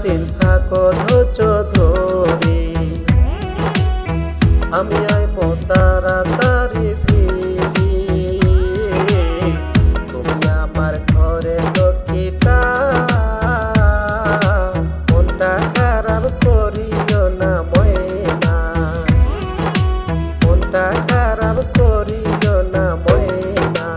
দিন থাকো ধৈর্য ধরে, আমি আইবো তাড়াতাড়ি ফিরি। তুমি আমার ঘরে লক্ষ্মীটা, মনটা খারাপ করিও না ময়না, মনটা খারাপ করিও না ময়না।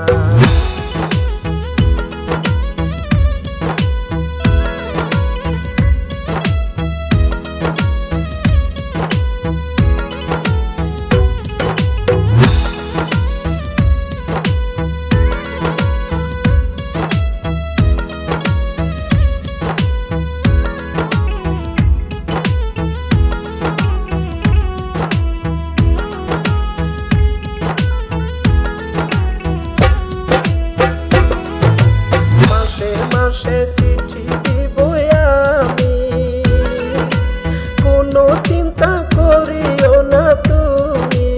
মাসে চিঠি দিব আমি, কোনো চিন্তা করিও না তুমি।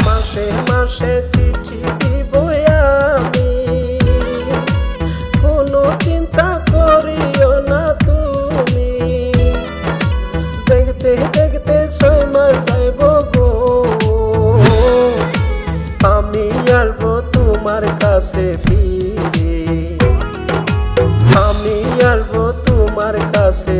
মাসে মাসে চিঠি দিব আমি, কোনো চিন্তা করিও না তুমি। দেখতে দেখতে 6 মাস যাইব গো, আমি আসবো তোমার কাছে ফিরে, আমি আসবো তোমার কাছে।